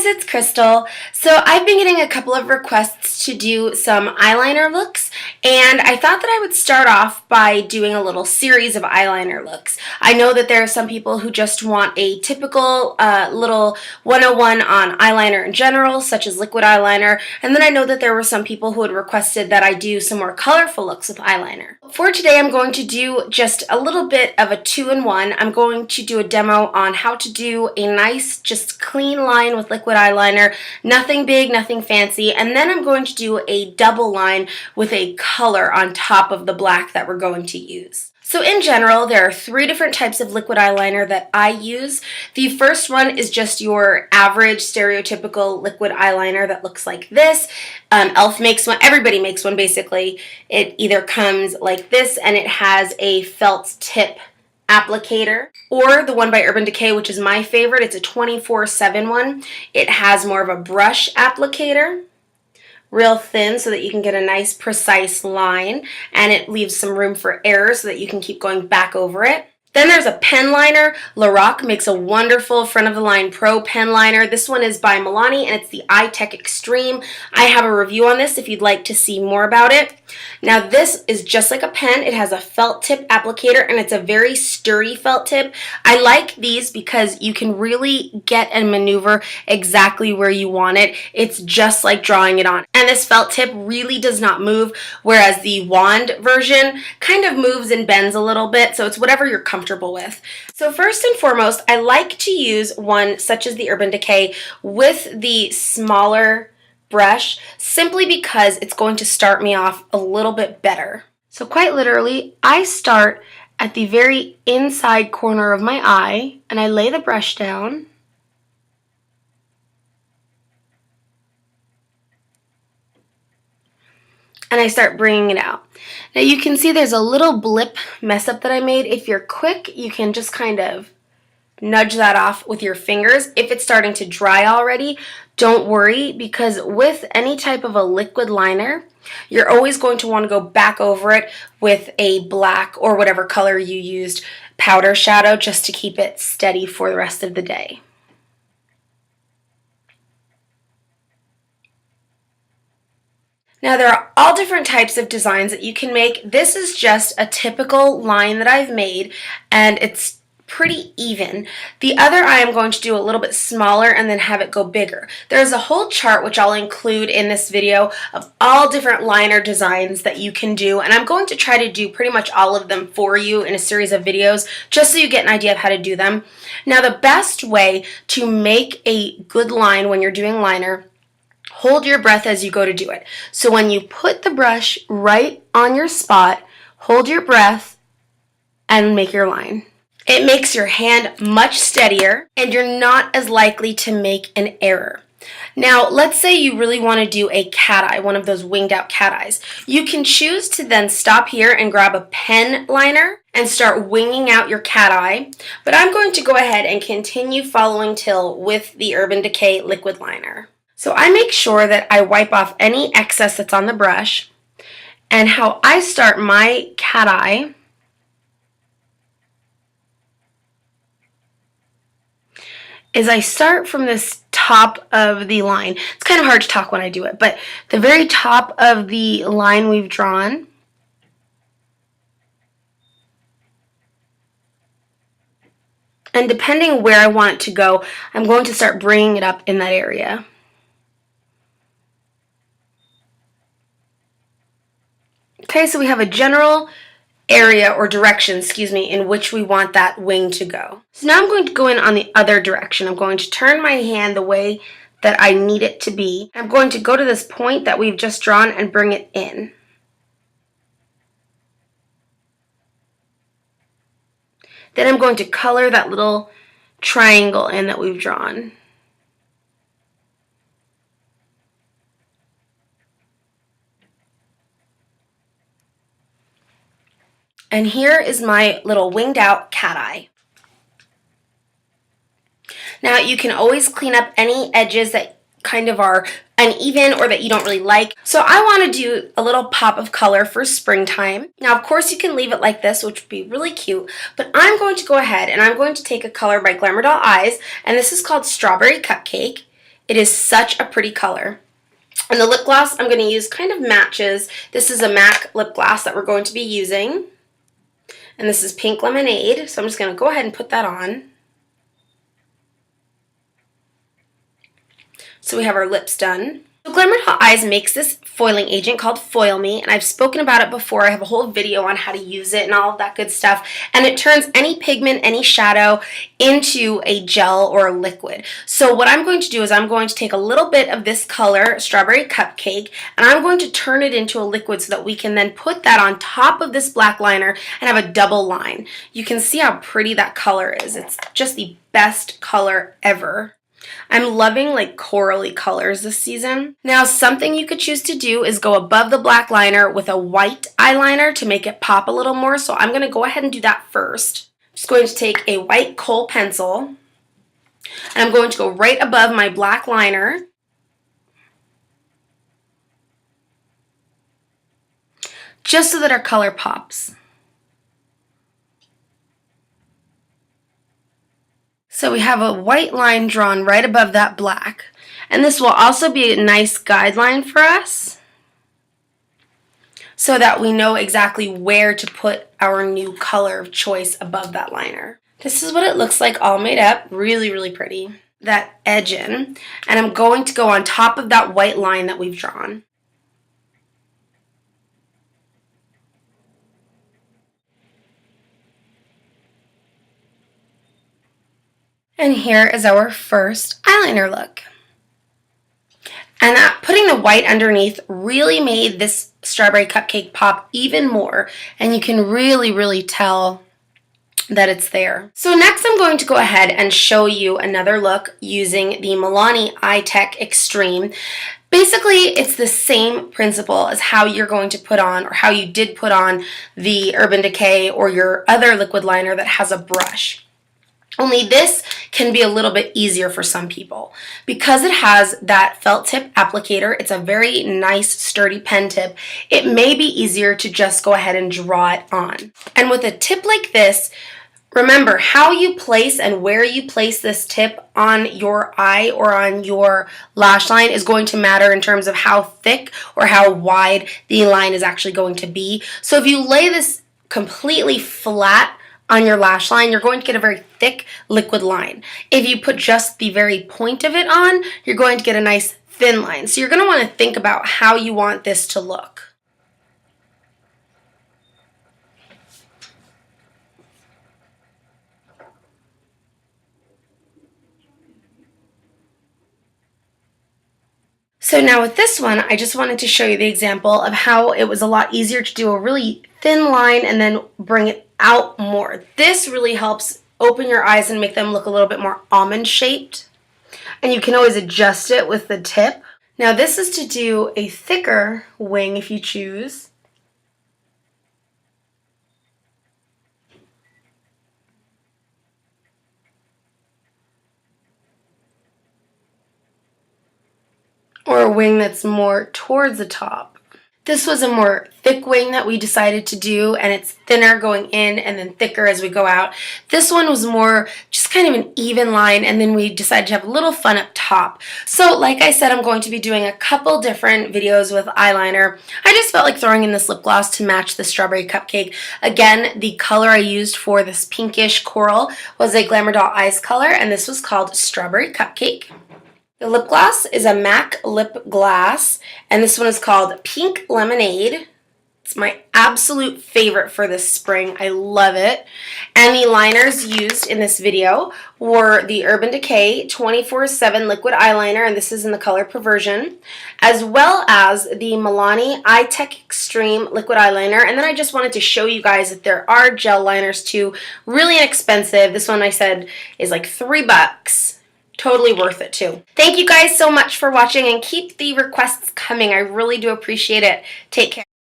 it's Crystal. So I've been getting a couple of requests to do some eyeliner looks, and I thought that I would start off by doing a little series of eyeliner looks. I know that there are some people who just want a typical little 101 on eyeliner in general, such as liquid eyeliner, and then I know that there were some people who had requested that I do some more colorful looks with eyeliner. For today, I'm going to do just a little bit of a 2-in-1. I'm going to do a demo on how to do a nice, just clean line with liquid eyeliner, nothing big, nothing fancy, and then I'm going to do a double line with a color on top of the black that we're going to use. So in general, there are 3 different types of liquid eyeliner that I use. The first one is just your average stereotypical liquid eyeliner that looks like this. e.l.f. makes one, everybody makes one basically. It either comes like this and it has a felt tip applicator, or the one by Urban Decay, which is my favorite. It's a 24/7 one. It has more of a brush applicator, real thin so that you can get a nice precise line, and it leaves some room for error so that you can keep going back over it. Then there's a pen liner. Lorac makes a wonderful front of the line pro pen liner. This one is by Milani and it's the iTech Extreme. I have a review on this if you'd like to see more about it. Now this is just like a pen. It has a felt tip applicator and it's a very sturdy felt tip. I like these because you can really get and maneuver exactly where you want it. It's just like drawing it on. And this felt tip really does not move, whereas the wand version kind of moves and bends a little bit, so it's whatever you're comfortable with. So first and foremost, I like to use one such as the Urban Decay with the smaller brush simply because it's going to start me off a little bit better. So quite literally, I start at the very inside corner of my eye and I lay the brush down. And I start bringing it out. Now you can see there's a little blip mess up that I made. If you're quick, you can just kind of nudge that off with your fingers. If it's starting to dry already, don't worry, because with any type of a liquid liner, you're always going to want to go back over it with a black or whatever color you used powder shadow just to keep it steady for the rest of the day. Now there are all different types of designs that you can make. This is just a typical line that I've made and it's pretty even. The other eye I'm going to do a little bit smaller and then have it go bigger. There's a whole chart which I'll include in this video of all different liner designs that you can do, and I'm going to try to do pretty much all of them for you in a series of videos just so you get an idea of how to do them. Now the best way to make a good line when you're doing liner, hold your breath as you go to do it. So when you put the brush right on your spot, hold your breath and make your line. It makes your hand much steadier and you're not as likely to make an error. Now, let's say you really want to do a cat eye, one of those winged out cat eyes. You can choose to then stop here and grab a pen liner and start winging out your cat eye, but I'm going to go ahead and continue following Till with the Urban Decay liquid liner. So I make sure that I wipe off any excess that's on the brush, and how I start my cat eye is I start from this top of the line. It's kind of hard to talk when I do it, but the very top of the line we've drawn, and depending where I want it to go, I'm going to start bringing it up in that area. Okay, so we have a general area or direction, in which we want that wing to go. So now I'm going to go in on the other direction. I'm going to turn my hand the way that I need it to be. I'm going to go to this point that we've just drawn and bring it in. Then I'm going to color that little triangle in that we've drawn. And here is my little winged out cat eye. Now you can always clean up any edges that kind of are uneven or that you don't really like. So I want to do a little pop of color for springtime. Now of course you can leave it like this, which would be really cute, but I'm going to go ahead and I'm going to take a color by Glamour Doll Eyes, and this is called Strawberry Cupcake. It is such a pretty color. And the lip gloss I'm going to use kind of matches. This is a MAC lip gloss that we're going to be using. And this is Pink Lemonade, so I'm just going to go ahead and put that on. So we have our lips done. So Glamour Doll Eyes makes this foiling agent called Foil Me, and I've spoken about it before. I have a whole video on how to use it and all of that good stuff. And it turns any pigment, any shadow into a gel or a liquid. So what I'm going to do is I'm going to take a little bit of this color, Strawberry Cupcake, and I'm going to turn it into a liquid so that we can then put that on top of this black liner and have a double line. You can see how pretty that color is. It's just the best color ever. I'm loving like corally colors this season. Now something you could choose to do is go above the black liner with a white eyeliner to make it pop a little more. So I'm going to go ahead and do that first. I'm just going to take a white kohl pencil and I'm going to go right above my black liner. Just so that our color pops. So we have a white line drawn right above that black. And this will also be a nice guideline for us so that we know exactly where to put our new color of choice above that liner. This is what it looks like all made up. Really, really pretty. That edge in. And I'm going to go on top of that white line that we've drawn. And here is our first eyeliner look. And putting the white underneath really made this Strawberry Cupcake pop even more. And you can really, really tell that it's there. So next I'm going to go ahead and show you another look using the Milani Eye Tech Extreme. Basically, it's the same principle as how you're going to put on, or how you did put on, the Urban Decay or your other liquid liner that has a brush. Only this can be a little bit easier for some people. Because it has that felt tip applicator, it's a very nice sturdy pen tip, it may be easier to just go ahead and draw it on. And with a tip like this, remember how you place and where you place this tip on your eye or on your lash line is going to matter in terms of how thick or how wide the line is actually going to be. So if you lay this completely flat on your lash line, you're going to get a very thick liquid line. If you put just the very point of it on, you're going to get a nice thin line. So you're going to want to think about how you want this to look. So now with this one, I just wanted to show you the example of how it was a lot easier to do a really thin line and then bring it out more. This really helps open your eyes and make them look a little bit more almond shaped. And you can always adjust it with the tip. Now this is to do a thicker wing if you choose. Or a wing that's more towards the top. This was a more thick wing that we decided to do, and it's thinner going in and then thicker as we go out. This one was more just kind of an even line, and then we decided to have a little fun up top. So like I said, I'm going to be doing a couple different videos with eyeliner. I just felt like throwing in this lip gloss to match the Strawberry Cupcake. Again, the color I used for this pinkish coral was a Glamour Doll Eyes color, and this was called Strawberry Cupcake. The lip gloss is a MAC lip gloss, and this one is called Pink Lemonade. It's my absolute favorite for this spring. I love it. And the liners used in this video were the Urban Decay 24/7 liquid eyeliner, and this is in the color Perversion, as well as the Milani Eye Tech Extreme liquid eyeliner. And then I just wanted to show you guys that there are gel liners too, really inexpensive. This one I said is like $3. Totally worth it too. Thank you guys so much for watching, and keep the requests coming. I really do appreciate it. Take care.